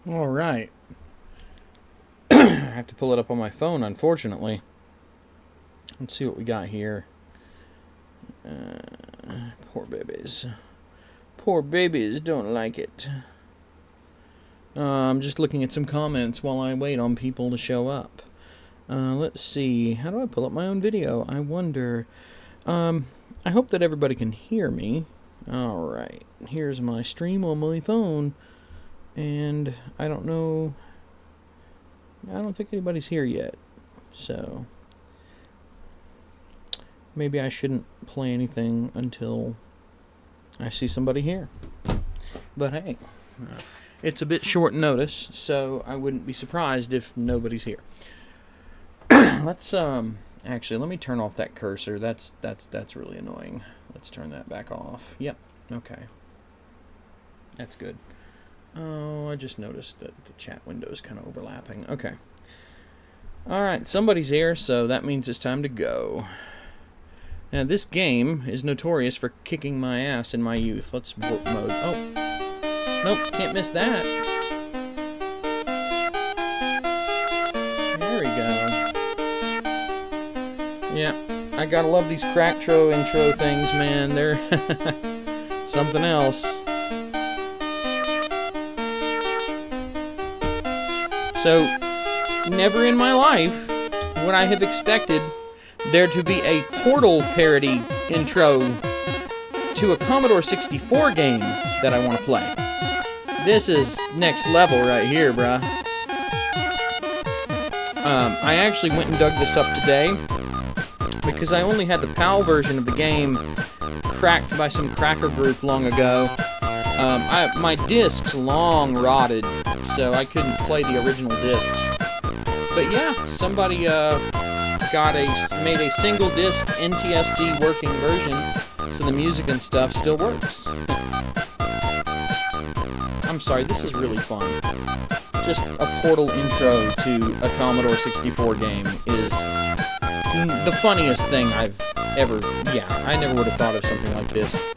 All right. I have to pull it up on my phone, unfortunately. Let's see what we got here. Poor babies. Poor babies don't like it. I'm just looking at some comments while I wait on people to show up. Let's see. How do I pull up my own video? I wonder. I hope that everybody can hear me. Alright. Here's my stream on my phone. And I don't know. I don't think anybody's here yet. So maybe I shouldn't play anything until I see somebody here. But hey, it's a bit short notice, so I wouldn't be surprised if nobody's here. Let's actually let me turn off that cursor. That's really annoying. Let's turn that back off. Yep. Okay. That's good. Oh, I just noticed that the chat window is kind of overlapping. Okay. Alright, somebody's here, so that means it's time to go. Now, this game is notorious for kicking my ass in my youth. Let's warp mode. Oh. Nope, can't miss that. There we go. Yeah, I gotta love these Cracktro intro things, man. They're something else. So, never in my life would I have expected there to be a Portal parody intro to a Commodore 64 game that I want to play. This is next level right here, bruh. I actually went and dug this up today because I only had the PAL version of the game cracked by some cracker group long ago. My discs long rotted, so I couldn't play the original discs. But yeah, somebody made a single disc NTSC working version, so the music and stuff still works. I'm sorry, this is really fun. Just a Portal intro to a Commodore 64 game is the funniest thing I've ever... Yeah, I never would have thought of something like this.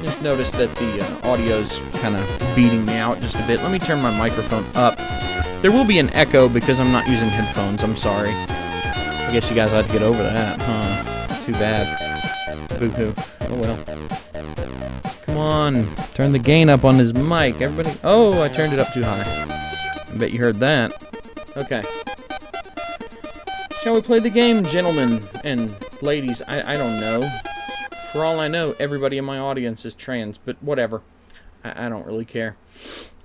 Just noticed that the audio's kind of beating me out just a bit. Let me turn my microphone up. There will be an echo because I'm not using headphones. I'm sorry. I guess you guys had to get over that, huh? Too bad. Boo-hoo. Oh well. Come on. Turn the gain up on his mic. Everybody... Oh, I turned it up too high. I bet you heard that. Okay. Shall we play the game, gentlemen and ladies? I don't know. For all I know, everybody in my audience is trans, but whatever. I don't really care.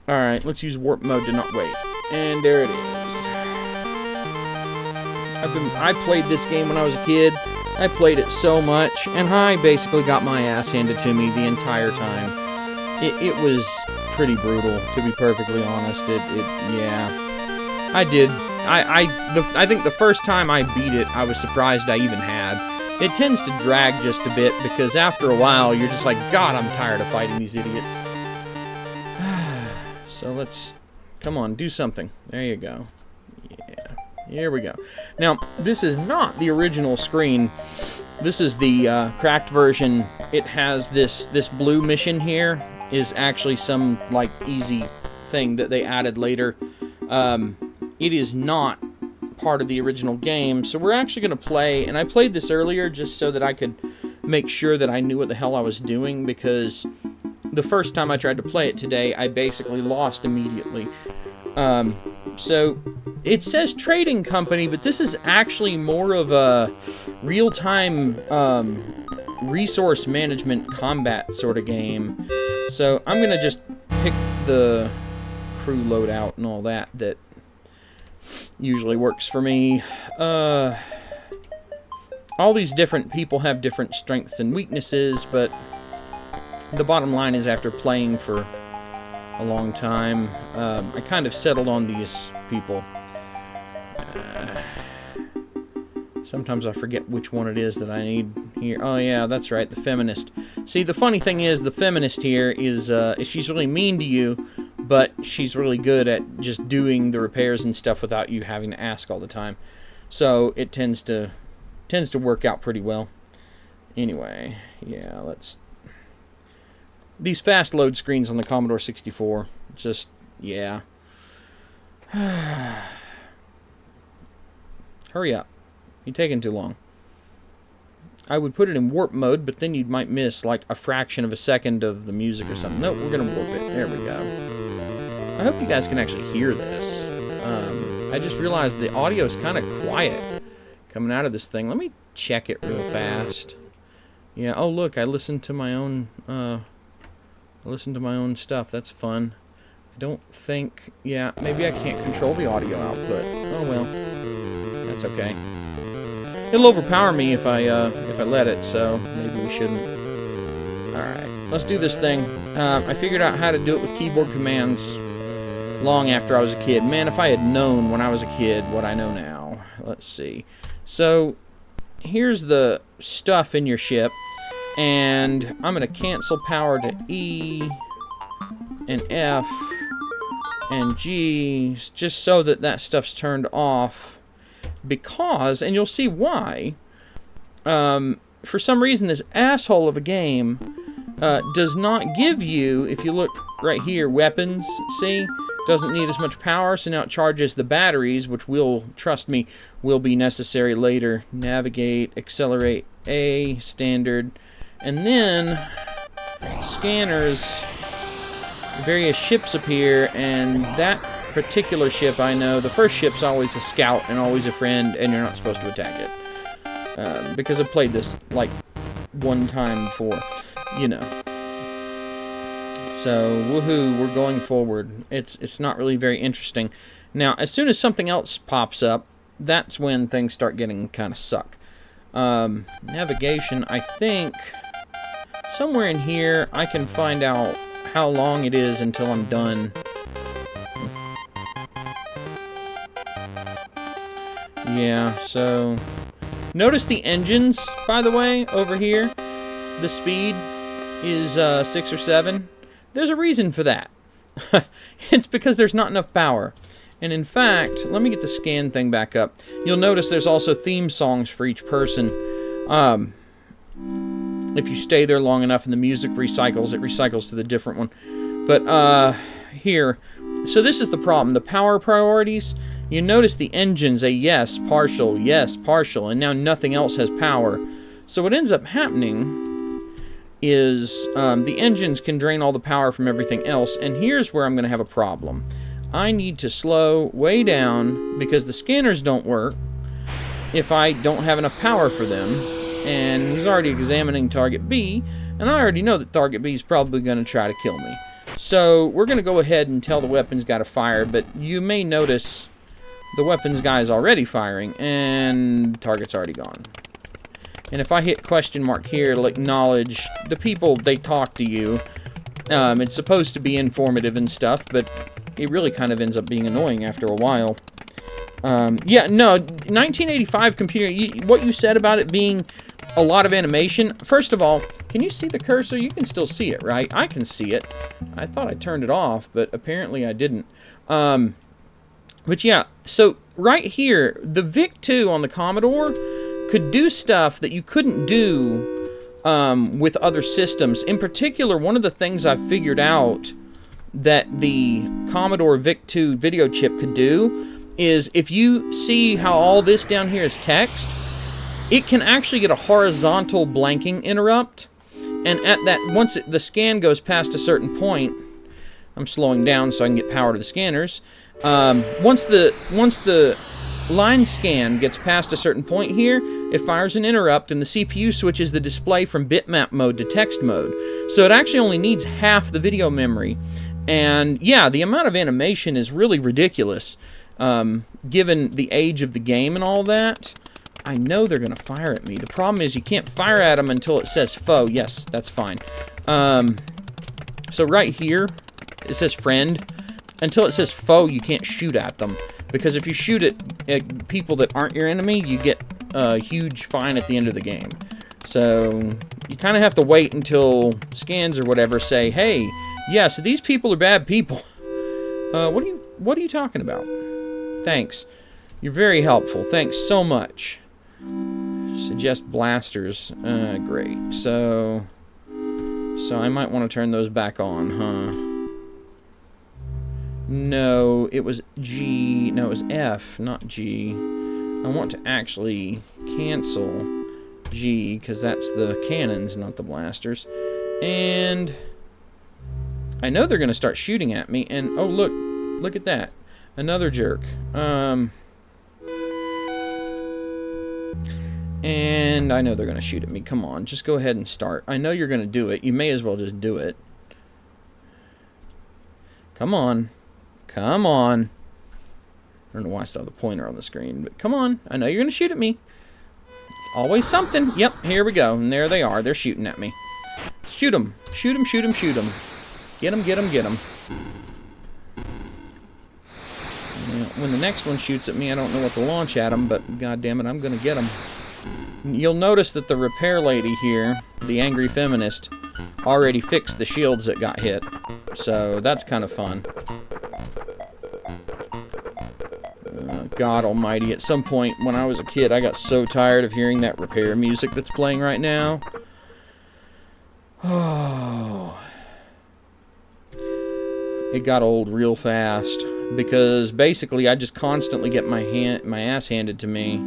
Alright, let's use warp mode to not wait. And there it is. I played this game when I was a kid. I played it so much, and I basically got my ass handed to me the entire time. It was pretty brutal, to be perfectly honest. Yeah. I did. I think the first time I beat it, I was surprised I even had. It tends to drag just a bit, because after a while, you're just like, God, I'm tired of fighting these idiots. So let's... Come on, do something. There you go. Yeah. Here we go. Now, this is not the original screen. This is the cracked version. It has this blue mission here is actually some, like, easy thing that they added later. It is not part of the original game, so we're actually going to play, and I played this earlier just so that I could make sure that I knew what the hell I was doing, because the first time I tried to play it today, I basically lost immediately. So, it says trading company, but this is actually more of a real-time resource management combat sort of game. So, I'm going to just pick the crew loadout and all that usually works for me. All these different people have different strengths and weaknesses, but the bottom line is after playing for a long time, I kind of settled on these people. Sometimes I forget which one it is that I need here. Oh yeah, that's right, the feminist. See, the funny thing is, the feminist here is she's really mean to you, but she's really good at just doing the repairs and stuff without you having to ask all the time. So it tends to work out pretty well. Anyway, yeah, let's... These fast load screens on the Commodore 64, just Yeah. Hurry up. You're taking too long. I would put it in warp mode, but then you might miss like a fraction of a second of the music or something. Nope, we're going to warp it. There we go. I hope you guys can actually hear this. I just realized the audio is kind of quiet coming out of this thing. Let me check it real fast. Yeah, oh look, I listened to my own stuff. That's fun. I don't think, yeah, maybe I can't control the audio output. Oh well, that's okay. It'll overpower me if I let it, so maybe we shouldn't. Alright, let's do this thing. I figured out how to do it with keyboard commands long after I was a kid. Man, if I had known when I was a kid what I know now. Let's see. So, here's the stuff in your ship, and I'm going to cancel power to E and F and G, just so that that stuff's turned off, because, and you'll see why, for some reason this asshole of a game does not give you, if you look right here, weapons, see? Doesn't need as much power, so now it charges the batteries, which will, trust me, will be necessary later. Navigate, accelerate, A, standard, and then scanners, various ships appear, and that particular ship, I know, the first ship's always a scout and always a friend, and you're not supposed to attack it. Because I've played this, like, one time before, you know. So, woohoo, we're going forward. It's not really very interesting. Now, as soon as something else pops up, that's when things start getting kind of suck. Navigation, I think, somewhere in here, I can find out how long it is until I'm done. Yeah, so, notice the engines, by the way, over here. The speed is 6 or 7. There's a reason for that. It's because there's not enough power. And in fact, let me get the scan thing back up. You'll notice there's also theme songs for each person. If you stay there long enough and the music recycles, it recycles to the different one. But here, so this is the problem. The power priorities, you notice the engines a yes, partial, and now nothing else has power. So what ends up happening is the engines can drain all the power from everything else, and here's where I'm going to have a problem. I need to slow way down because the scanners don't work if I don't have enough power for them, and he's already examining target B, and I already know that target B is probably going to try to kill me. So we're going to go ahead and tell the weapons guy to fire, but you may notice the weapons guy is already firing, and the target's already gone. And if I hit question mark here, it'll acknowledge the people, they talk to you. It's supposed to be informative and stuff, but it really kind of ends up being annoying after a while. Yeah, no, 1985 computer, what you said about it being a lot of animation, first of all, can you see the cursor? You can still see it, right? I can see it. I thought I turned it off, but apparently I didn't. But yeah, so right here, the VIC-2 on the Commodore could do stuff that you couldn't do with other systems. In particular, one of the things I figured out that the Commodore VIC-2 video chip could do is, if you see how all this down here is text, it can actually get a horizontal blanking interrupt, and at that, once the scan goes past a certain point, I'm slowing down so I can get power to the scanners. Once the line scan gets past a certain point here, it fires an interrupt, and the CPU switches the display from bitmap mode to text mode. So it actually only needs half the video memory. And yeah, the amount of animation is really ridiculous, given the age of the game and all that. I know they're going to fire at me. The problem is you can't fire at them until it says foe. Yes, that's fine. So right here, it says friend. Until it says foe, you can't shoot at them. Because if you shoot at people that aren't your enemy, you get a huge fine at the end of the game. So you kind of have to wait until scans or whatever say, hey, yes, these people are bad people. What are you talking about? Thanks. You're very helpful. Thanks so much. Suggest blasters. Great. So I might want to turn those back on, huh? No, it was G. No, it was F, not G. I want to actually cancel G, because that's the cannons, not the blasters. And I know they're going to start shooting at me. And, oh, look at that. Another jerk. And I know they're going to shoot at me. Come on, just go ahead and start. I know you're going to do it. You may as well just do it. Come on. Come on. I don't know why I still have the pointer on the screen, but come on. I know you're going to shoot at me. It's always something. Yep, here we go. And there they are. They're shooting at me. Shoot them. Shoot them, shoot them, shoot them. Get them, get them, get them. When the next one shoots at me, I don't know what to launch at them, but god damn it, I'm going to get them. You'll notice that the repair lady here, the angry feminist, already fixed the shields that got hit. So that's kind of fun. God almighty, at some point when I was a kid, I got so tired of hearing that repair music that's playing right now. Oh. It got old real fast, because basically I just constantly get my ass handed to me.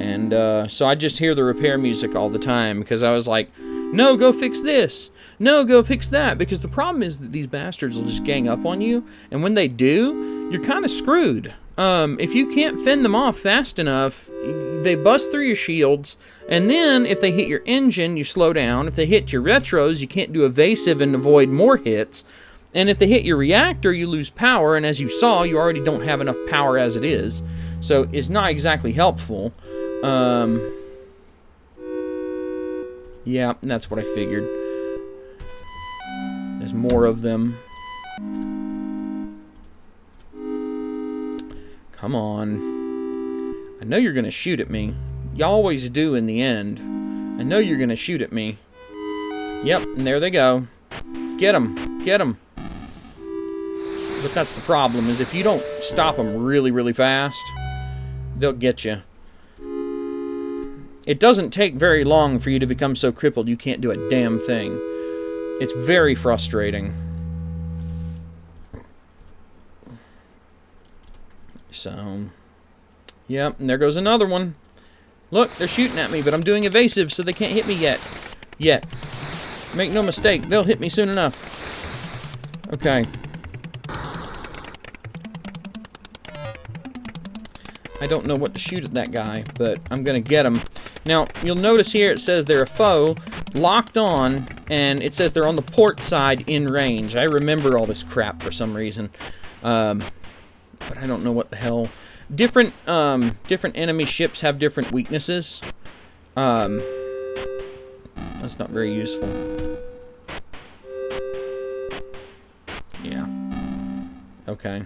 And so I just hear the repair music all the time, because I was like, no, go fix this. No, go fix that. Because the problem is that these bastards will just gang up on you, and when they do, you're kind of screwed. If you can't fend them off fast enough, they bust through your shields, and then if they hit your engine, you slow down. If they hit your retros, you can't do evasive and avoid more hits. And if they hit your reactor, you lose power, and as you saw, you already don't have enough power as it is. So it's not exactly helpful. Yeah, that's what I figured. There's more of them. Come on. I know you're going to shoot at me. You always do in the end. I know you're going to shoot at me. Yep, and there they go. Get them. Get them. But that's the problem, is if you don't stop them really, really fast, they'll get you. It doesn't take very long for you to become so crippled you can't do a damn thing. It's very frustrating. So, yep, and there goes another one. Look, they're shooting at me, but I'm doing evasive, so they can't hit me yet. Make no mistake, they'll hit me soon enough. Okay. I don't know what to shoot at that guy, but I'm going to get him. Now, you'll notice here it says they're a foe, locked on, and it says they're on the port side in range. I remember all this crap for some reason. But I don't know what the hell. Different enemy ships have different weaknesses. That's not very useful. Yeah. Okay.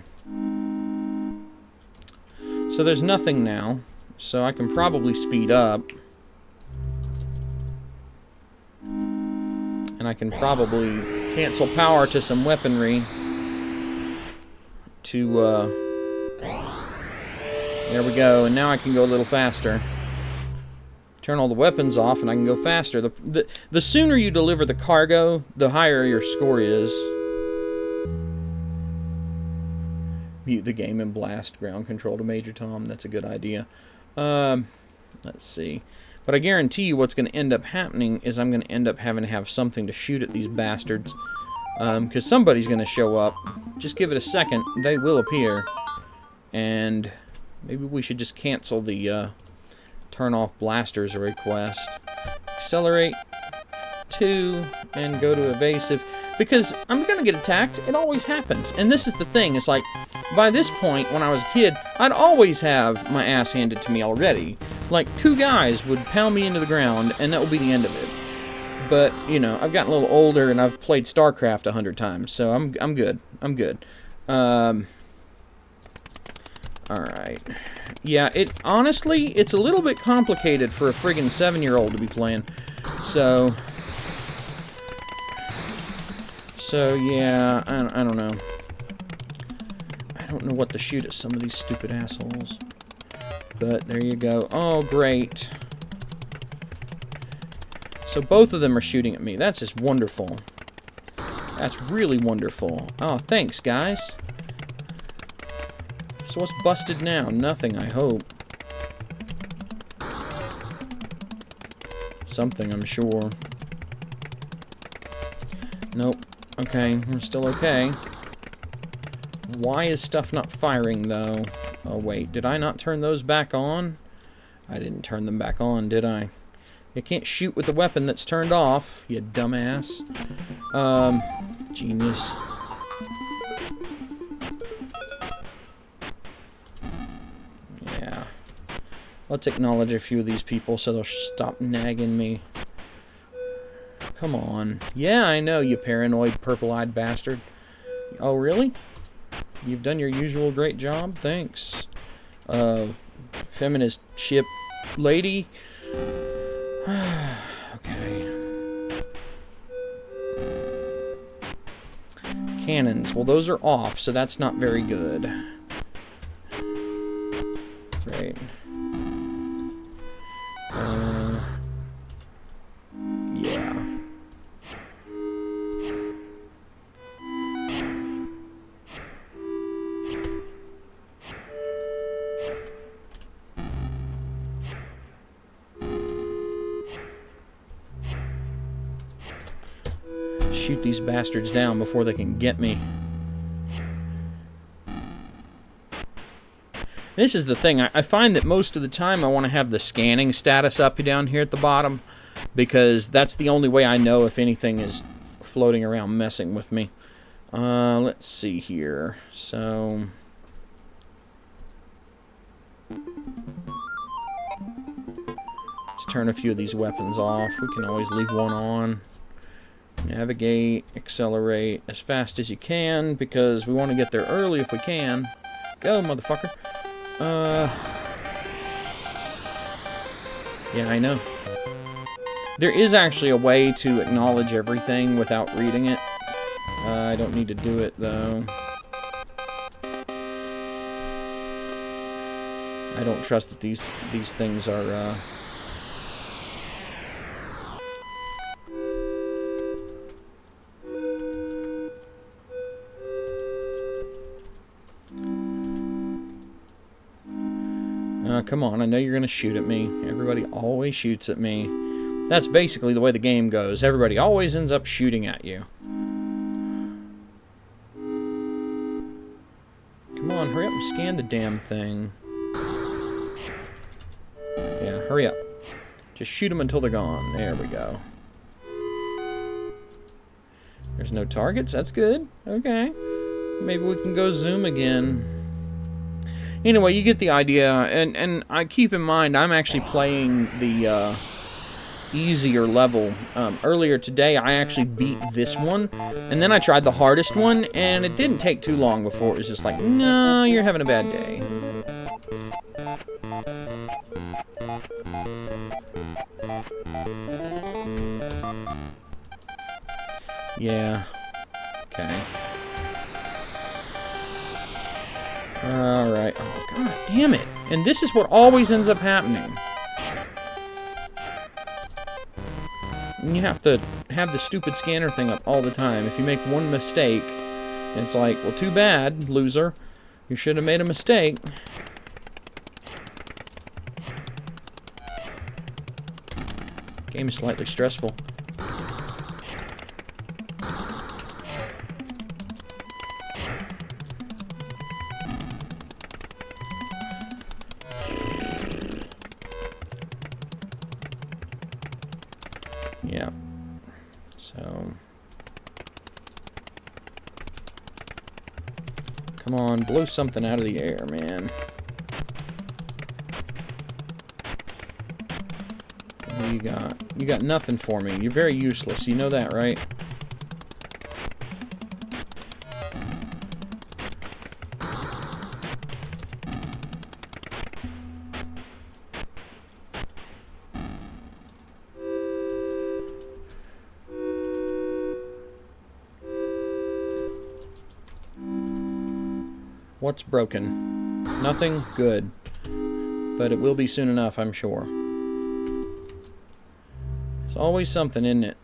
So there's nothing now, so I can probably speed up. And I can probably cancel power to some weaponry to, there we go, and now I can go a little faster. Turn all the weapons off and I can go faster. The sooner you deliver the cargo, the higher your score is. Mute the game and blast ground control to Major Tom. That's a good idea. Let's see. But I guarantee you what's going to end up happening is I'm going to end up having to have something to shoot at these bastards. Because somebody's going to show up. Just give it a second. They will appear. And maybe we should just cancel the turn off blasters request. Accelerate 2 and go to evasive. Because I'm going to get attacked. It always happens. And this is the thing. It's like, by this point, when I was a kid, I'd always have my ass handed to me already. Like, 2 guys would pound me into the ground, and that would be the end of it. But, you know, I've gotten a little older, and I've played StarCraft 100 times, so I'm good. I'm good. Alright. Yeah, honestly, it's a little bit complicated for a friggin' 7-year-old to be playing. So, yeah, I don't know. I don't know what to shoot at some of these stupid assholes. But there you go. Oh, great. So both of them are shooting at me. That's just wonderful. That's really wonderful. Oh, thanks, guys. So what's busted now? Nothing, I hope. Something, I'm sure. Nope. Okay, we're still okay. Why is stuff not firing, though? Oh, wait. Did I not turn those back on? I didn't turn them back on, did I? You can't shoot with a weapon that's turned off, you dumbass. Genius. Yeah. Let's acknowledge a few of these people so they'll stop nagging me. Come on. Yeah, I know, you paranoid, purple-eyed bastard. Oh, really? You've done your usual great job? Thanks. Feminist ship lady. Okay. Cannons. Well, those are off, so that's not very good. Great. Yeah. Shoot these bastards down before they can get me. This is the thing. I find that most of the time I want to have the scanning status up down here at the bottom, because that's the only way I know if anything is floating around messing with me. Let's see here. So... let's turn a few of these weapons off. We can always leave one on. Navigate, accelerate as fast as you can, because we want to get there early if we can. Go, motherfucker. Yeah, I know. There is actually a way to acknowledge everything without reading it. I don't need to do it, though. I don't trust that these things are, come on, I know you're going to shoot at me. Everybody always shoots at me. That's basically the way the game goes. Everybody always ends up shooting at you. Come on, hurry up and scan the damn thing. Yeah, hurry up. Just shoot them until they're gone. There we go. There's no targets? That's good. Okay. Maybe we can go zoom again. Anyway, you get the idea, and I keep in mind I'm actually playing the easier level. Earlier today, I actually beat this one, and then I tried the hardest one, and it didn't take too long before it was just like, no, you're having a bad day. Yeah. Okay. Alright. Oh, god damn it. And this is what always ends up happening. And you have to have the stupid scanner thing up all the time. If you make one mistake, it's like, well, too bad, loser. You should have made a mistake. Game is slightly stressful. Yeah. So. Come on, blow something out of the air, man. What do you got? You got nothing for me. You're very useless. You know that, right? What's broken? Nothing? Good. But it will be soon enough, I'm sure. There's always something, isn't it?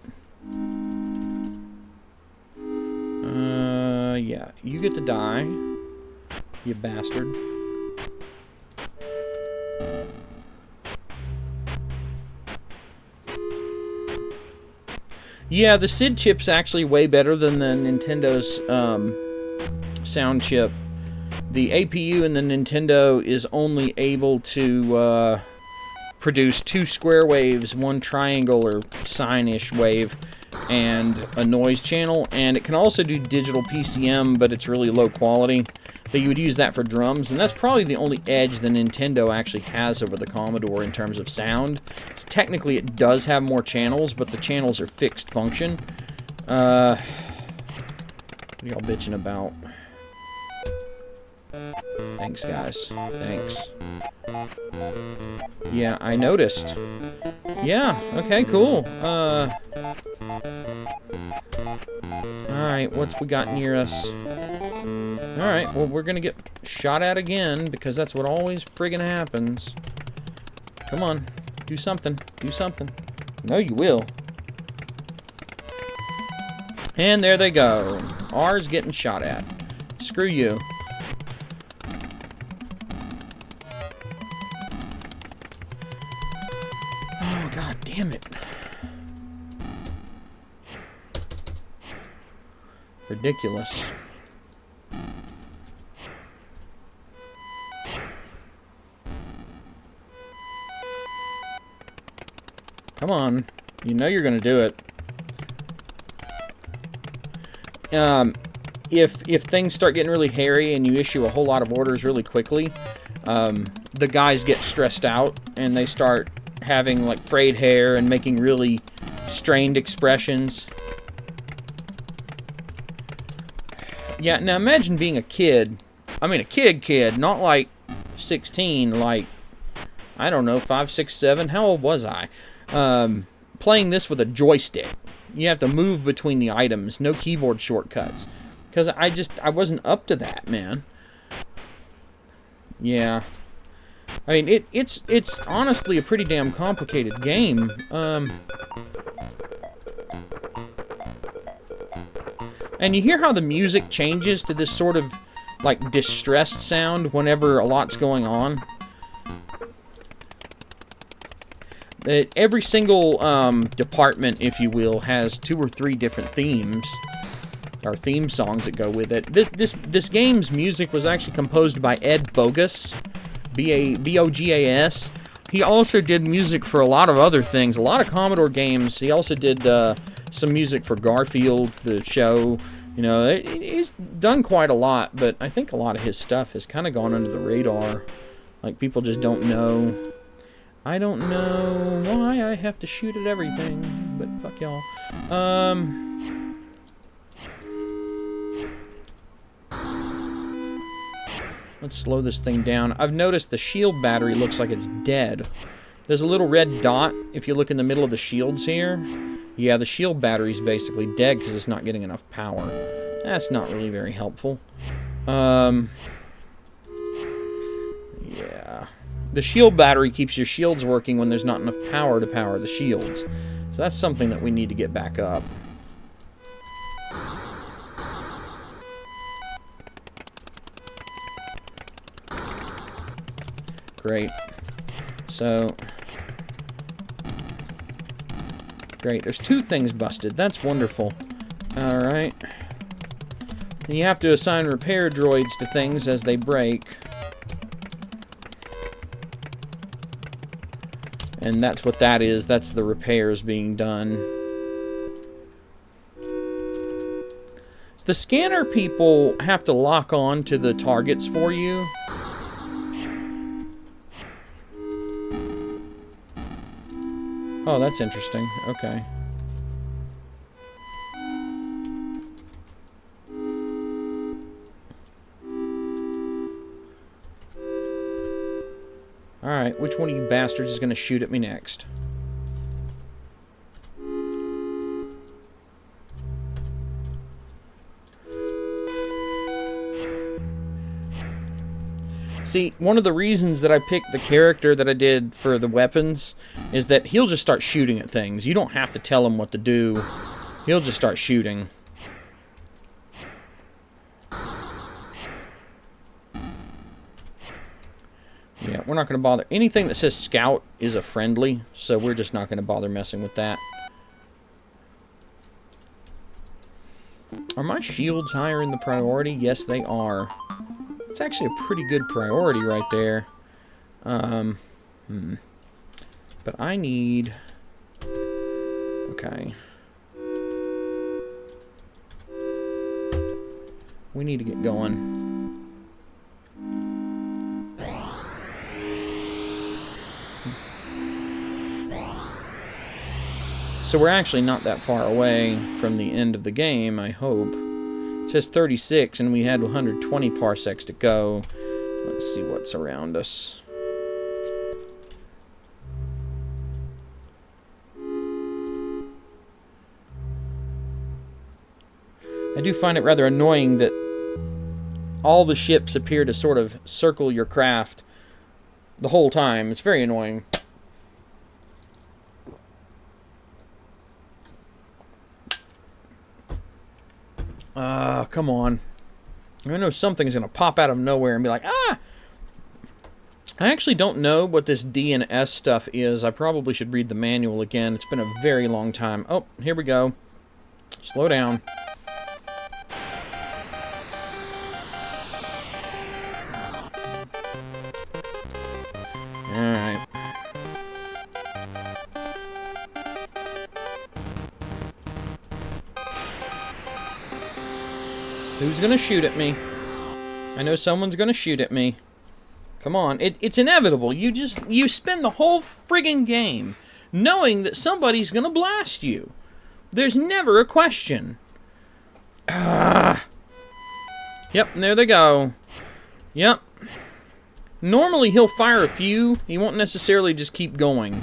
Yeah, you get to die, you bastard. Yeah, the SID chip's actually way better than the Nintendo's sound chip. The APU in the Nintendo is only able to produce 2 square waves, 1 triangle or sine-ish wave, and a noise channel. And it can also do digital PCM, but it's really low quality. But you would use that for drums, and that's probably the only edge the Nintendo actually has over the Commodore in terms of sound. So technically, it does have more channels, but the channels are fixed function. What are y'all bitching about? Thanks, guys. Thanks. Yeah, I noticed. Yeah, okay, cool. Alright, what's we got near us? Alright, well, we're gonna get shot at again, because that's what always friggin' happens. Come on, do something. Do something. No, you will. And there they go. R's getting shot at. Screw you. Oh, god damn it. Ridiculous. Come on. You know you're gonna do it. If things start getting really hairy and you issue a whole lot of orders really quickly, the guys get stressed out and they start having like frayed hair and making really strained expressions. Yeah, now imagine being a kid. I mean, a kid, not like 16, like, I don't know, 5, 6, 7. How old was I? Playing this with a joystick. You have to move between the items, no keyboard shortcuts. Because I wasn't up to that, man. Yeah. I mean, it's honestly a pretty damn complicated game. And you hear how the music changes to this sort of, like, distressed sound whenever a lot's going on? Every single department, if you will, has 2 or 3 different themes, or theme songs that go with it. This game's music was actually composed by Ed Bogas, B-O-G-A-S. He also did music for a lot of other things, a lot of Commodore games. He also did some music for Garfield, the show. You know, he's done quite a lot, but I think a lot of his stuff has kind of gone under the radar. Like, people just don't know. I don't know why I have to shoot at everything, but fuck y'all. Let's slow this thing down. I've noticed the shield battery looks like it's dead. There's a little red dot if you look in the middle of the shields here. Yeah, the shield battery's basically dead because it's not getting enough power. That's not really very helpful. Yeah. The shield battery keeps your shields working when there's not enough power to power the shields. So that's something that we need to get back up. Great. So... Great. There's 2 things busted. That's wonderful. Alright. Then you have to assign repair droids to things as they break. And that's what that is. That's the repairs being done. The scanner people have to lock on to the targets for you. Oh, that's interesting. Okay. Alright, which one of you bastards is going to shoot at me next? See, one of the reasons that I picked the character that I did for the weapons is that he'll just start shooting at things. You don't have to tell him what to do. He'll just start shooting. we're not going to bother. Anything that says scout is a friendly, so we're just not going to bother messing with that. Are my shields higher in the priority? Yes, they are. It's actually a pretty good priority right there. But I need... Okay. We need to get going. So we're actually not that far away from the end of the game, I hope. It says 36, and we had 120 parsecs to go. Let's see what's around us. I do find it rather annoying that all the ships appear to sort of circle your craft the whole time. It's very annoying. Come on. I know something's going to pop out of nowhere and be like, ah! I actually don't know what this D and S stuff is. I probably should read the manual again. It's been a very long time. Oh, here we go. Slow down. Alright. Who's gonna shoot at me? I know someone's gonna shoot at me. Come on. It's inevitable. You spend the whole friggin' game knowing that somebody's gonna blast you. There's never a question. Ah. Yep, there they go. Yep. Normally he'll fire a few. He won't necessarily just keep going.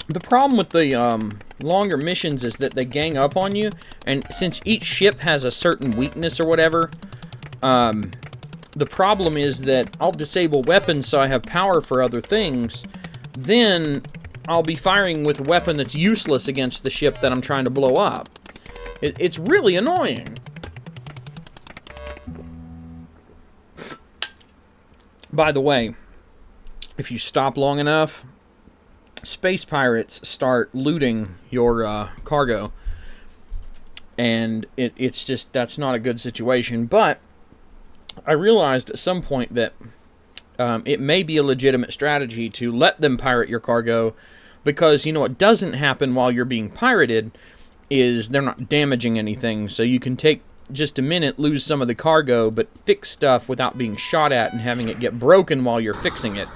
The problem with the longer missions is that they gang up on you, and since each ship has a certain weakness or whatever, the problem is that I'll disable weapons so I have power for other things. Then I'll be firing with a weapon that's useless against the ship that I'm trying to blow up. It's really annoying. By the way, if you stop long enough, space pirates start looting your cargo. And it's just, that's not a good situation. But I realized at some point that it may be a legitimate strategy to let them pirate your cargo, because, you know, what doesn't happen while you're being pirated is they're not damaging anything. So you can take just a minute, lose some of the cargo, but fix stuff without being shot at and having it get broken while you're fixing it.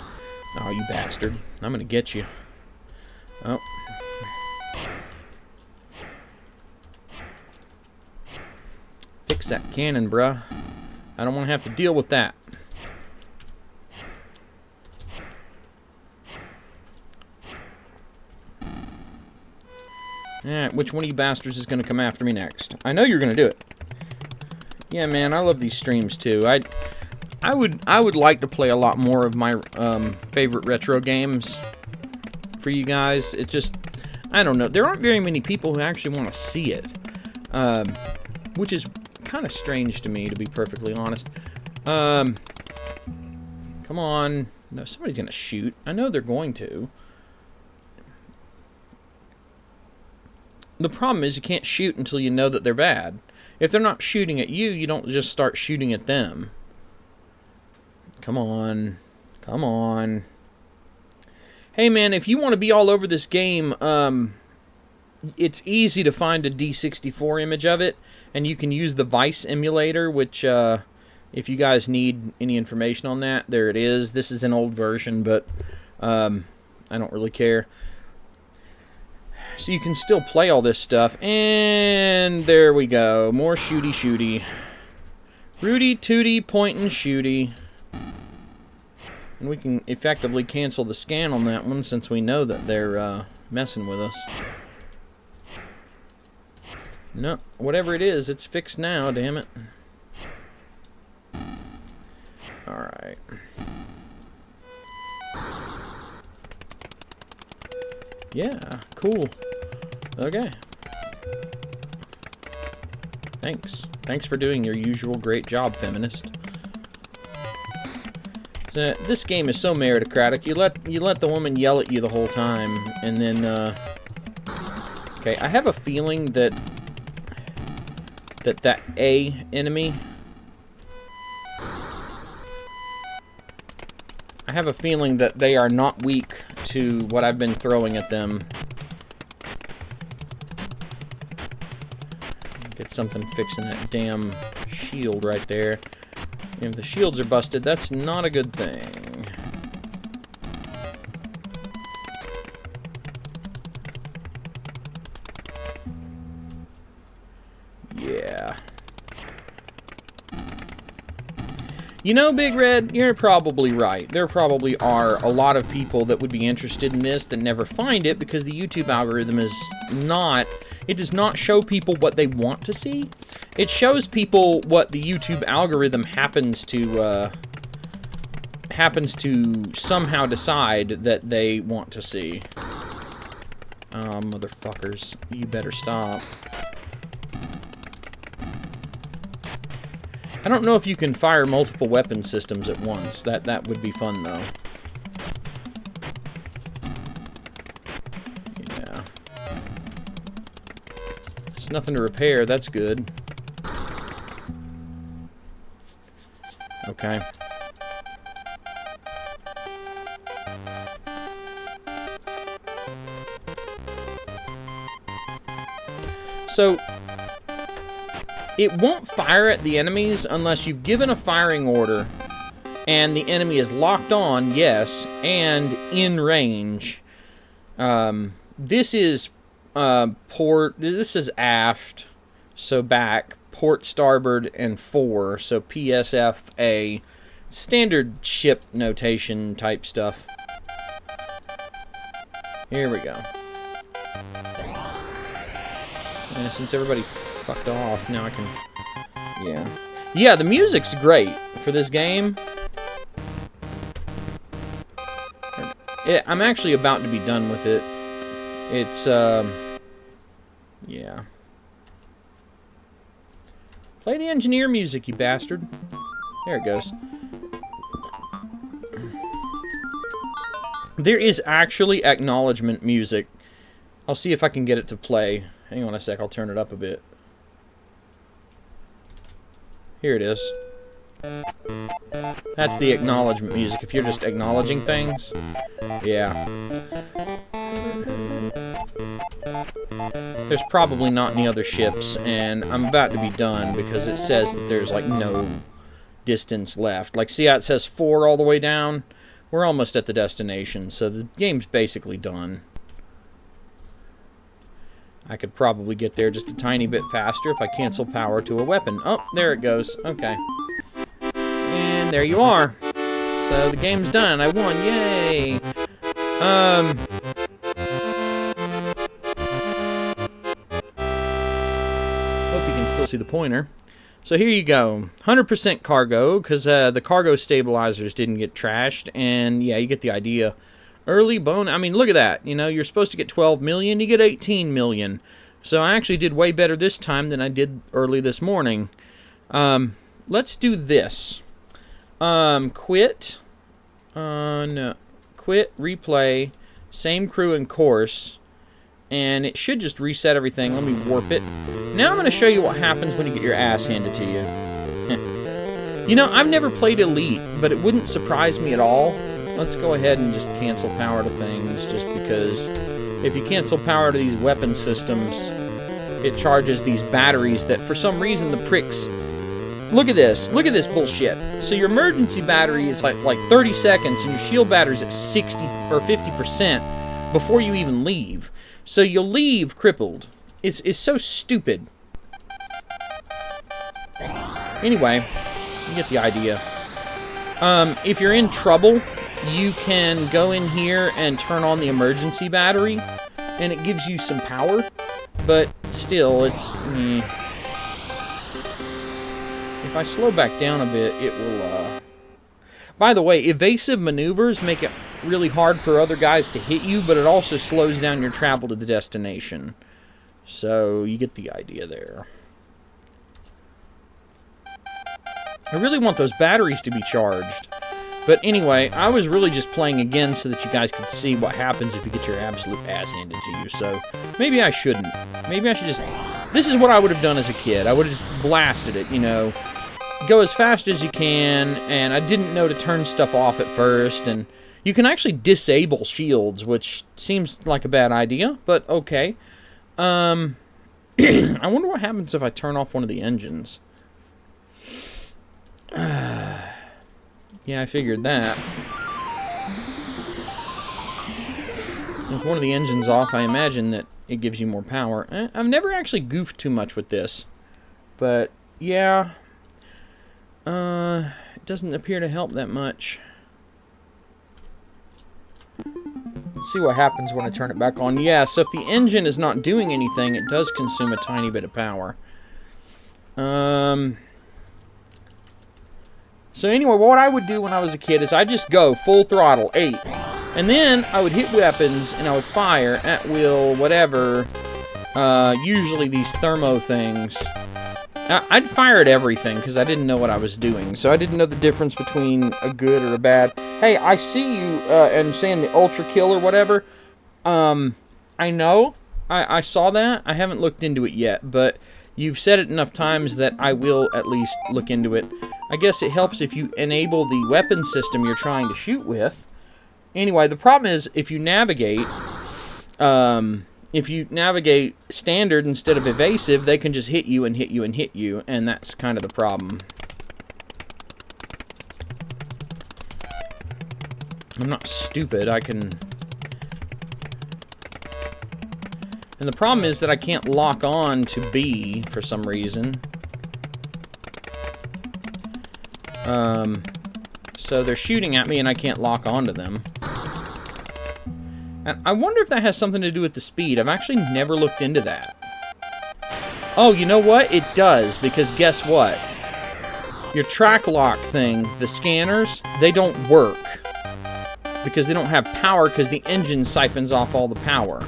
Oh, you bastard. I'm gonna get you. Oh. Fix that cannon, bruh. I don't want to have to deal with that. Alright, which one of you bastards is going to come after me next? I know you're going to do it. Yeah, man, I love these streams too. I would like to play a lot more of my favorite retro games for you guys. It just, I don't know. There aren't very many people who actually want to see it, which is kind of strange to me, to be perfectly honest. Come on. No, somebody's going to shoot. I know they're going to. The problem is you can't shoot until you know that they're bad. If they're not shooting at you, you don't just start shooting at them. Come on. Come on. Hey, man, if you want to be all over this game, it's easy to find a D64 image of it, and you can use the Vice emulator, which, if you guys need any information on that, there it is. This is an old version, but I don't really care. So you can still play all this stuff, and there we go. More shooty-shooty. Rooty, tooty, point and shooty. And we can effectively cancel the scan on that one, since we know that they're messing with us. No, whatever it is, it's fixed now, damn it. Alright. Yeah, cool. Okay. Thanks. Thanks for doing your usual great job, feminist. This game is so meritocratic. You let the woman yell at you the whole time, and then okay, I have a feeling that that A enemy, I have a feeling that they are not weak to what I've been throwing at them. Get something fixing that damn shield right there. If the shields are busted, that's not a good thing. Yeah. You know, Big Red, you're probably right. There probably are a lot of people that would be interested in this that never find it because the YouTube algorithm is not... It does not show people what they want to see. It shows people what the YouTube algorithm happens to somehow decide that they want to see. Oh, motherfuckers. You better stop. I don't know if you can fire multiple weapon systems at once. That would be fun, though. Yeah. There's nothing to repair. That's good. Okay. So, it won't fire at the enemies unless you've given a firing order and the enemy is locked on, yes, and in range. This is port, this is aft, so back, port starboard and 4, so PSFA, standard ship notation type stuff. Here we go. And since everybody fucked off, now I can... Yeah. Yeah, the music's great for this game. I'm actually about to be done with it. It's, yeah. Play the engineer music, you bastard. There it goes. There is actually acknowledgement music. I'll see if I can get it to play. Hang on a sec, I'll turn it up a bit. Here it is. That's the acknowledgement music, if you're just acknowledging things. Yeah. There's probably not any other ships, and I'm about to be done because it says that there's, like, no distance left. Like, see how it says 4 all the way down? We're almost at the destination, so the game's basically done. I could probably get there just a tiny bit faster if I cancel power to a weapon. Oh, there it goes. Okay. And there you are. So the game's done. I won. Yay! Hope you can still see the pointer. So here you go. 100% cargo, because the cargo stabilizers didn't get trashed. And yeah, you get the idea. Early bone, I mean, look at that. You know, you're supposed to get 12 million, you get 18 million. So I actually did way better this time than I did early this morning. Let's do this. Quit. No. Quit, replay, same crew and course. And it should just reset everything. Let me warp it. Now I'm going to show you what happens when you get your ass handed to you. You know, I've never played Elite, but it wouldn't surprise me at all. Let's go ahead and just cancel power to things, just because if you cancel power to these weapon systems, it charges these batteries that for some reason the pricks... Look at this bullshit. So your emergency battery is like 30 seconds and your shield battery's at 60 or 50% before you even leave. So you'll leave crippled. It's so stupid. Anyway, you get the idea. If you're in trouble, you can go in here and turn on the emergency battery, and it gives you some power, but still, it's... If I slow back down a bit, it will... By the way, evasive maneuvers make it really hard for other guys to hit you, but it also slows down your travel to the destination. So you get the idea there. I really want those batteries to be charged. But anyway, I was really just playing again so that you guys could see what happens if you get your absolute ass handed to you. So maybe I shouldn't. Maybe I should just... This is what I would have done as a kid. I would have just blasted it, you know. Go as fast as you can, and I didn't know to turn stuff off at first. And you can actually disable shields, which seems like a bad idea, but okay. I wonder what happens if I turn off one of the engines. Yeah, I figured that. If one of the engines off, I imagine that it gives you more power. I've never actually goofed too much with this. But, yeah. It doesn't appear to help that much. Let's see what happens when I turn it back on. Yeah, so if the engine is not doing anything, it does consume a tiny bit of power. So anyway, what I would do when I was a kid is I'd just go full throttle, 8. And then I would hit weapons and I would fire at will, whatever. Usually these thermo things. I'd fire at everything because I didn't know what I was doing. So I didn't know the difference between a good or a bad. Hey, I see you and saying the ultra kill or whatever. I know. I saw that. I haven't looked into it yet, but you've said it enough times that I will at least look into it. I guess it helps if you enable the weapon system you're trying to shoot with. Anyway, the problem is if you navigate standard instead of evasive, they can just hit you and hit you and hit you, and that's kind of the problem. I'm not stupid, I can... And the problem is that I can't lock on to B for some reason. So they're shooting at me and I can't lock onto them. And I wonder if that has something to do with the speed. I've actually never looked into that. Oh, you know what? It does, because guess what? Your track lock thing, the scanners, they don't work. Because they don't have power, because the engine siphons off all the power.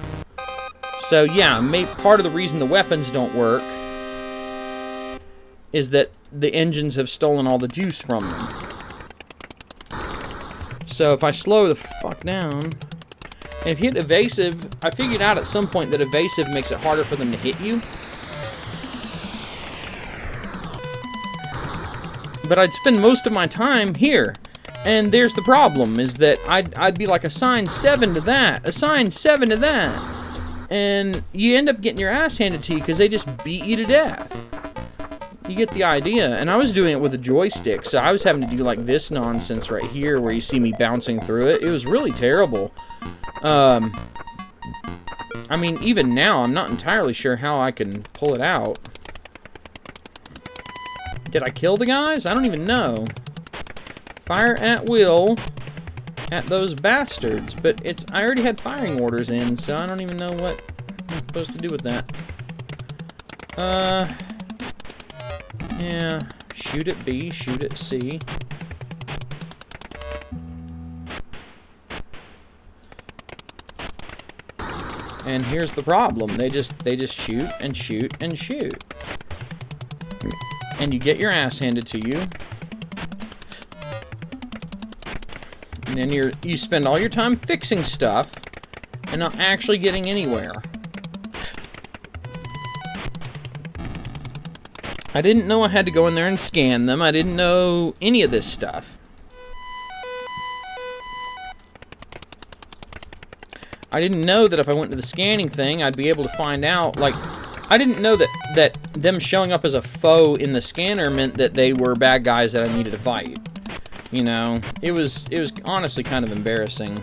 So yeah, part of the reason the weapons don't work is that the engines have stolen all the juice from them. So if I slow the fuck down, and if you hit evasive, I figured out at some point that evasive makes it harder for them to hit you. But I'd spend most of my time here. And there's the problem, is that I'd be like, assign 7 to that, assign 7 to that. And you end up getting your ass handed to you because they just beat you to death. You get the idea. And I was doing it with a joystick, so I was having to do like this nonsense right here where you see me bouncing through it. It was really terrible. I mean, even now, I'm not entirely sure how I can pull it out. Did I kill the guys? I don't even know. Fire at will at those bastards. But I already had firing orders in, so I don't even know what I'm supposed to do with that. Yeah. Shoot at B, shoot at C. And here's the problem. They just shoot and shoot and shoot. And you get your ass handed to you. And then you spend all your time fixing stuff and not actually getting anywhere. I didn't know I had to go in there and scan them. I didn't know any of this stuff. I didn't know that if I went to the scanning thing, I'd be able to find out, like, I didn't know that them showing up as a foe in the scanner meant that they were bad guys that I needed to fight. You know, it was honestly kind of embarrassing.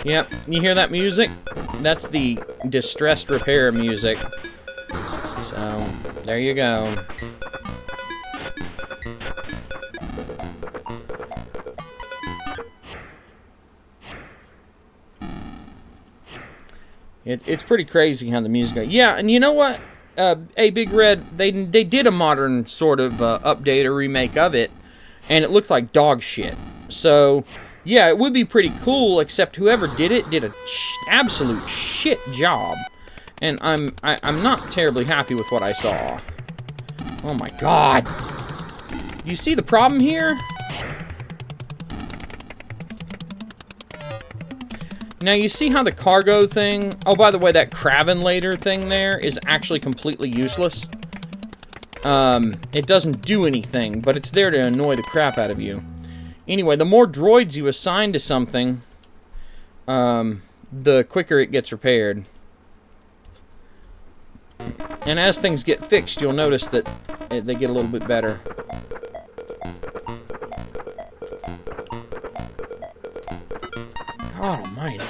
Yep, you hear that music? That's the distressed repair music. So, there you go. It's pretty crazy how the music goes. Yeah, and you know what? Hey, Big Red, they did a modern sort of update or remake of it, and it looked like dog shit. So, yeah, it would be pretty cool, except whoever did it did a absolute shit job. And I'm not terribly happy with what I saw. Oh my god. You see the problem here? Now, you see how the cargo thing... Oh, by the way, that Cravenilator thing there is actually completely useless. It doesn't do anything, but it's there to annoy the crap out of you. Anyway, the more droids you assign to something, the quicker it gets repaired. And as things get fixed, you'll notice that they get a little bit better. God almighty.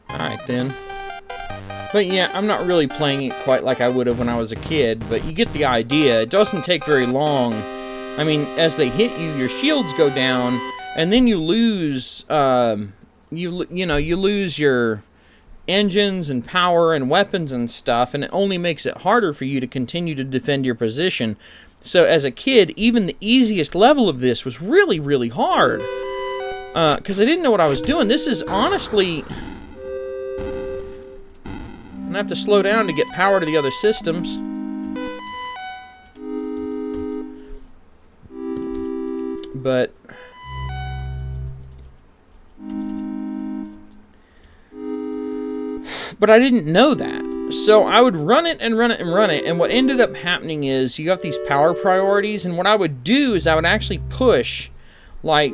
Alright then. But yeah, I'm not really playing it quite like I would have when I was a kid, but you get the idea. It doesn't take very long. I mean, as they hit you, your shields go down, and then you lose, you lose your engines and power and weapons and stuff, and it only makes it harder for you to continue to defend your position. So as a kid, even the easiest level of this was really, really hard, because I didn't know what I was doing. This is honestly... I'm gonna have to slow down to get power to the other systems. But I didn't know that. So I would run it and run it and run it, and what ended up happening is you got these power priorities, and what I would do is I would actually push like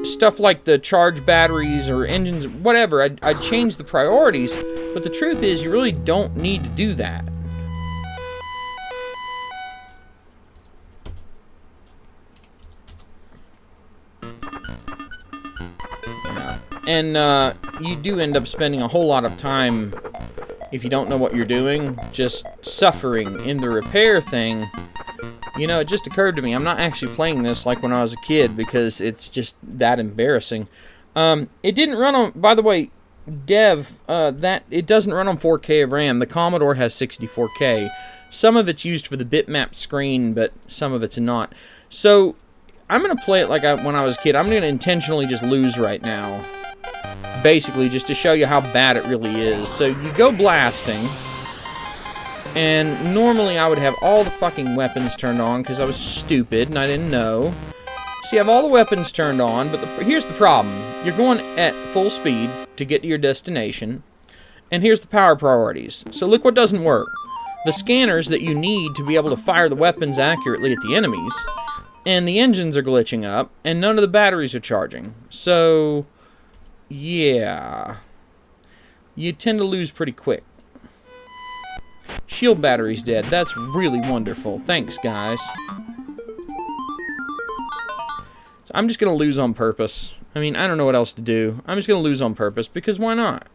stuff like the charge batteries or engines, whatever. I'd change the priorities, but the truth is you really don't need to do that. And you do end up spending a whole lot of time, if you don't know what you're doing, just suffering in the repair thing. You know, it just occurred to me, I'm not actually playing this like when I was a kid, because it's just that embarrassing. It didn't run on, by the way, Dev, it doesn't run on 4K of RAM. The Commodore has 64K. Some of it's used for the bitmap screen, but some of it's not. So, I'm going to play it like when I was a kid. I'm going to intentionally just lose right now. Basically, just to show you how bad it really is. So, you go blasting, and normally I would have all the fucking weapons turned on, because I was stupid and I didn't know. So you have all the weapons turned on, but here's the problem. You're going at full speed to get to your destination, and here's the power priorities. So look what doesn't work. The scanners that you need to be able to fire the weapons accurately at the enemies, and the engines are glitching up, and none of the batteries are charging. So, yeah. You tend to lose pretty quick. Shield battery's dead. That's really wonderful. Thanks, guys. So I'm just going to lose on purpose. I mean, I don't know what else to do. I'm just going to lose on purpose, because why not?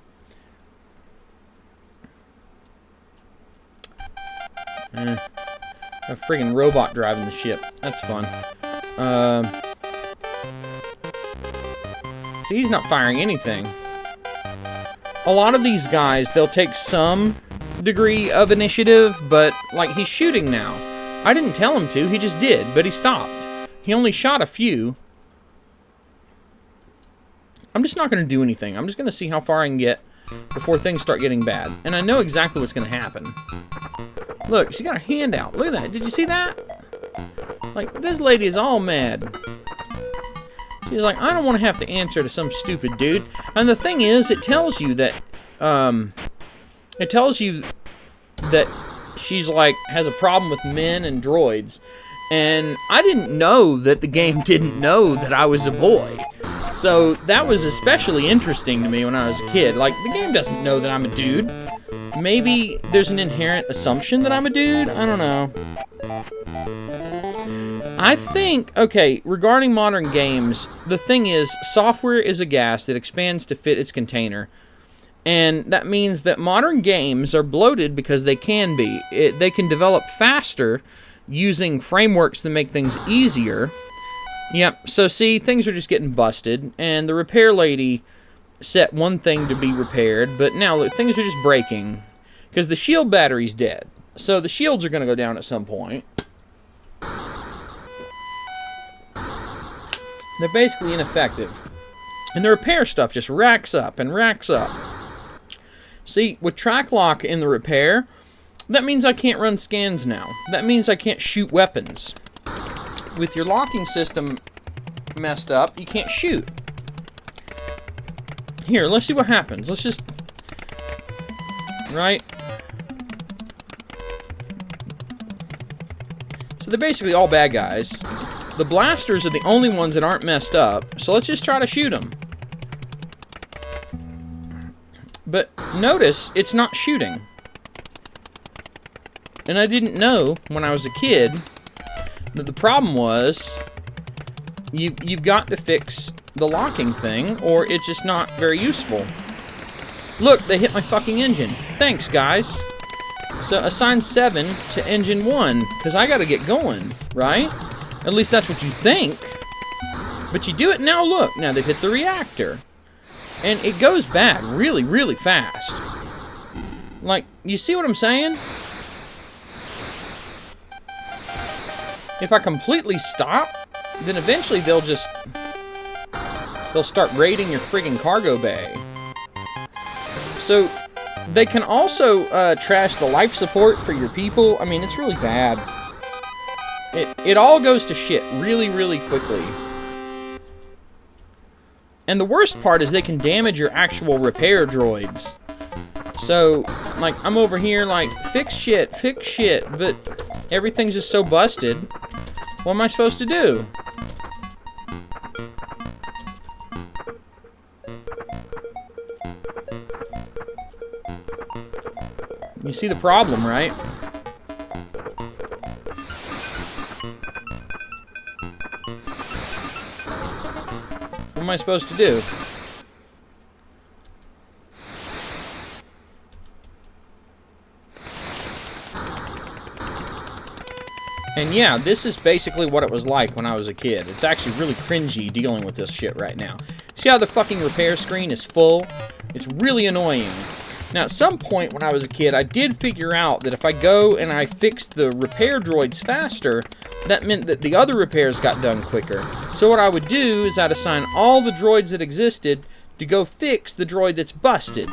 A friggin' robot driving the ship. That's fun. See, he's not firing anything. A lot of these guys, they'll take some degree of initiative, but, like, he's shooting now. I didn't tell him to, he just did, but he stopped. He only shot a few. I'm just not going to do anything. I'm just going to see how far I can get before things start getting bad. And I know exactly what's going to happen. Look, she got her hand out. Look at that. Did you see that? Like, this lady is all mad. She's like, I don't want to have to answer to some stupid dude. And the thing is, it tells you that, she's like, has a problem with men and droids. And I didn't know that the game didn't know that I was a boy. So that was especially interesting to me when I was a kid. Like, the game doesn't know that I'm a dude. Maybe there's an inherent assumption that I'm a dude? I don't know. I think, okay, regarding modern games, the thing is, software is a gas that expands to fit its container. And that means that modern games are bloated because they can be. They can develop faster using frameworks that make things easier. Yep, so see, things are just getting busted, and the repair lady set one thing to be repaired, but now look, things are just breaking because the shield battery's dead. So the shields are going to go down at some point. They're basically ineffective. And the repair stuff just racks up and racks up. See, with track lock in the repair, that means I can't run scans now. That means I can't shoot weapons. With your locking system messed up, you can't shoot. Here, let's see what happens. Let's just... Right? So they're basically all bad guys. The blasters are the only ones that aren't messed up, so let's just try to shoot them. But notice, it's not shooting. And I didn't know, when I was a kid, that the problem was you've got to fix the locking thing, or it's just not very useful. Look, they hit my fucking engine. Thanks, guys. So assign 7 to engine 1, because I gotta get going, right? At least that's what you think. But you do it now, look. Now they've hit the reactor. And it goes back really, really fast. Like, you see what I'm saying? If I completely stop, then eventually they'll start raiding your friggin' cargo bay. So, they can also trash the life support for your people. I mean, it's really bad. It all goes to shit really, really quickly. And the worst part is they can damage your actual repair droids. So, like, I'm over here like, fix shit, but everything's just so busted. What am I supposed to do? You see the problem, right? What am I supposed to do? And yeah, this is basically what it was like when I was a kid. It's actually really cringy dealing with this shit right now. See how the fucking repair screen is full? It's really annoying. Now, at some point when I was a kid, I did figure out that if I go and I fix the repair droids faster, that meant that the other repairs got done quicker. So what I would do is I'd assign all the droids that existed to go fix the droid that's busted.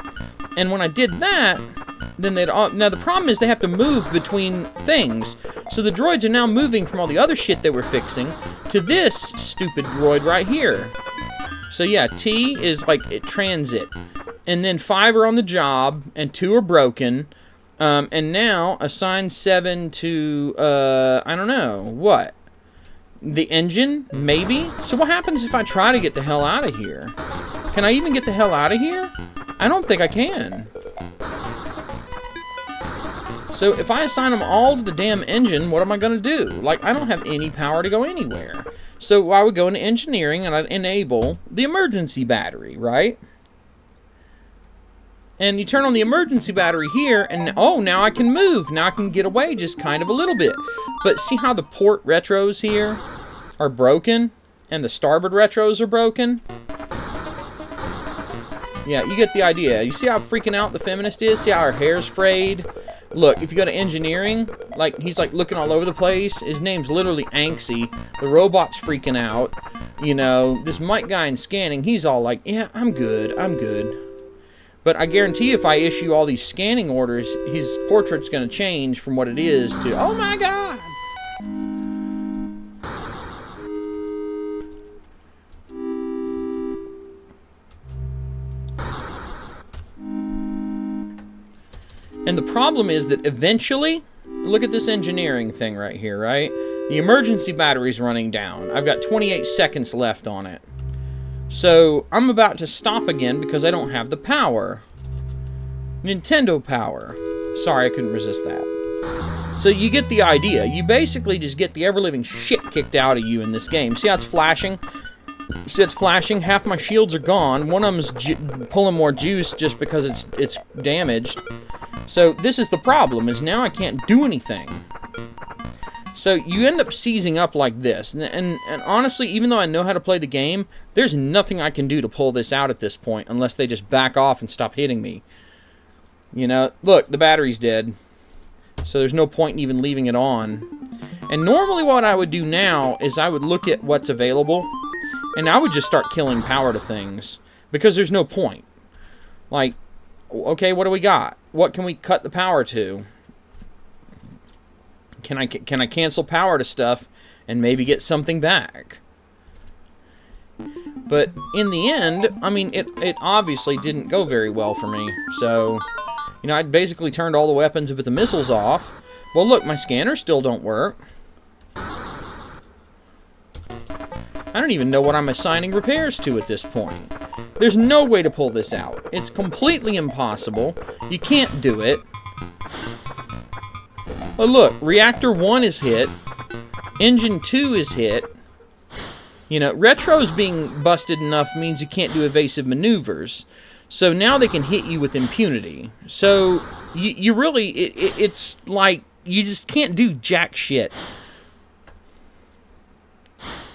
And when I did that, then they'd all... Now, the problem is they have to move between things. So the droids are now moving from all the other shit they were fixing to this stupid droid right here. So yeah, T is like transit. And then 5 are on the job, and 2 are broken. And now, assign 7 to, I don't know, what? The engine? Maybe? So what happens if I try to get the hell out of here? Can I even get the hell out of here? I don't think I can. So if I assign them all to the damn engine, what am I going to do? Like, I don't have any power to go anywhere. So I would go into engineering, and I'd enable the emergency battery, right? And you turn on the emergency battery here, and oh, now I can move. Now I can get away just kind of a little bit. But see how the port retros here are broken? And the starboard retros are broken? Yeah, you get the idea. You see how freaking out the feminist is? See how her hair's frayed? Look, if you go to engineering, like, he's like looking all over the place. His name's literally Anxie. The robot's freaking out. You know, this Mike guy in scanning, he's all like, yeah, I'm good, I'm good. But I guarantee if I issue all these scanning orders, his portrait's going to change from what it is to, oh my god! And the problem is that eventually, look at this engineering thing right here, right? The emergency battery's running down. I've got 28 seconds left on it. So, I'm about to stop again because I don't have the power. Nintendo power. Sorry, I couldn't resist that. So you get the idea. You basically just get the ever-living shit kicked out of you in this game. See how it's flashing? See, it's flashing. Half my shields are gone. One of them's pulling more juice just because it's damaged. So this is the problem, is now I can't do anything. So you end up seizing up like this. And honestly, even though I know how to play the game, there's nothing I can do to pull this out at this point unless they just back off and stop hitting me. You know, look, the battery's dead. So there's no point in even leaving it on. And normally what I would do now is I would look at what's available, and I would just start killing power to things, because there's no point. Like, okay, what do we got? What can we cut the power to? Can I cancel power to stuff and maybe get something back? But in the end, I mean, it obviously didn't go very well for me. So, you know, I basically turned all the weapons but the missiles off. Well, look, my scanners still don't work. I don't even know what I'm assigning repairs to at this point. There's no way to pull this out. It's completely impossible. You can't do it. But look, Reactor 1 is hit. Engine 2 is hit. You know, Retro's being busted enough means you can't do evasive maneuvers. So now they can hit you with impunity. So you really, it's like you just can't do jack shit.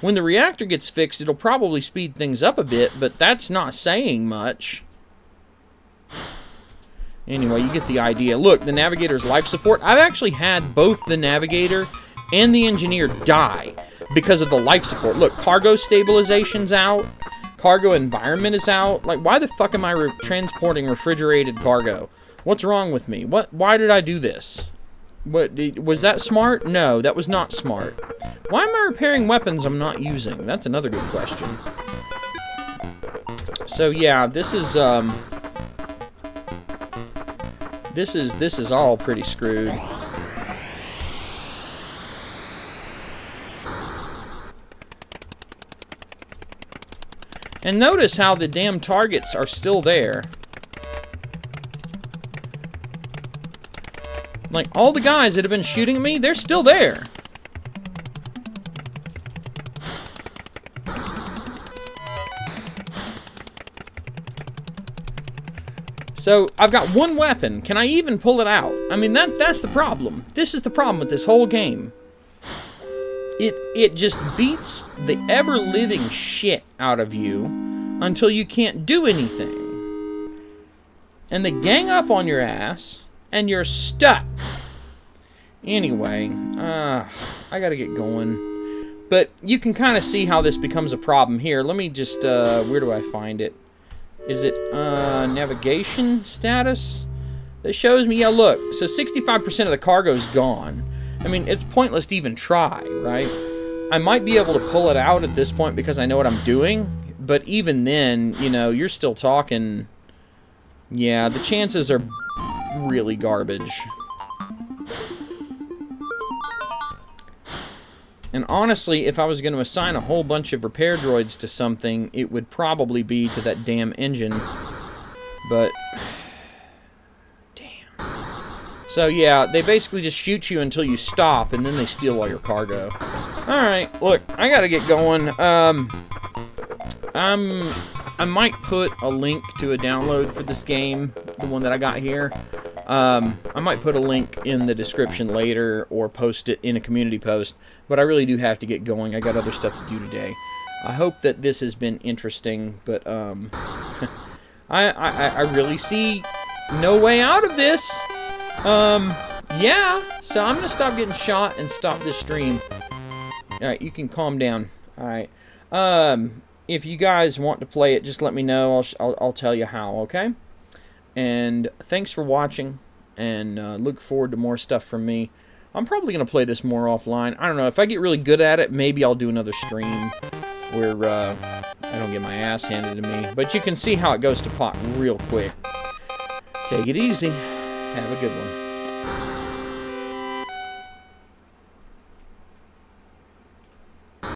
When the reactor gets fixed, it'll probably speed things up a bit, but that's not saying much. Anyway, you get the idea. Look, the navigator's life support. I've actually had both the navigator and the engineer die because of the life support. Look, cargo stabilization's out. Cargo environment is out. Like, why the fuck am I transporting refrigerated cargo? What's wrong with me? Why did I do this? Was that smart? No, that was not smart. Why am I repairing weapons I'm not using? That's another good question. So yeah, this is all pretty screwed. And notice how the damn targets are still there. Like, all the guys that have been shooting at me, they're still there. So, I've got one weapon. Can I even pull it out? I mean, that's the problem. This is the problem with this whole game. It just beats the ever-living shit out of you until you can't do anything. And they gang up on your ass, and you're stuck. Anyway, I gotta get going. But you can kind of see how this becomes a problem here. Let me just, where do I find it? Is it, navigation status? That shows me, yeah, look. So 65% of the cargo's gone. I mean, it's pointless to even try, right? I might be able to pull it out at this point because I know what I'm doing. But even then, you know, you're still talking... Yeah, the chances are really garbage. And honestly, if I was going to assign a whole bunch of repair droids to something, it would probably be to that damn engine. But... So yeah, they basically just shoot you until you stop, and then they steal all your cargo. Alright, look, I gotta get going. I might put a link to a download for this game, the one that I got here. I might put a link in the description later, or post it in a community post, but I really do have to get going. I got other stuff to do today. I hope that this has been interesting, but, I really see no way out of this. Yeah, so I'm gonna stop getting shot and stop this stream. Alright, you can calm down. Alright, if you guys want to play it, just let me know. I'll tell you how, okay? And thanks for watching, and look forward to more stuff from me. I'm probably gonna play this more offline. I don't know, if I get really good at it, maybe I'll do another stream where, I don't get my ass handed to me. But you can see how it goes to pot real quick. Take it easy. Have a good one.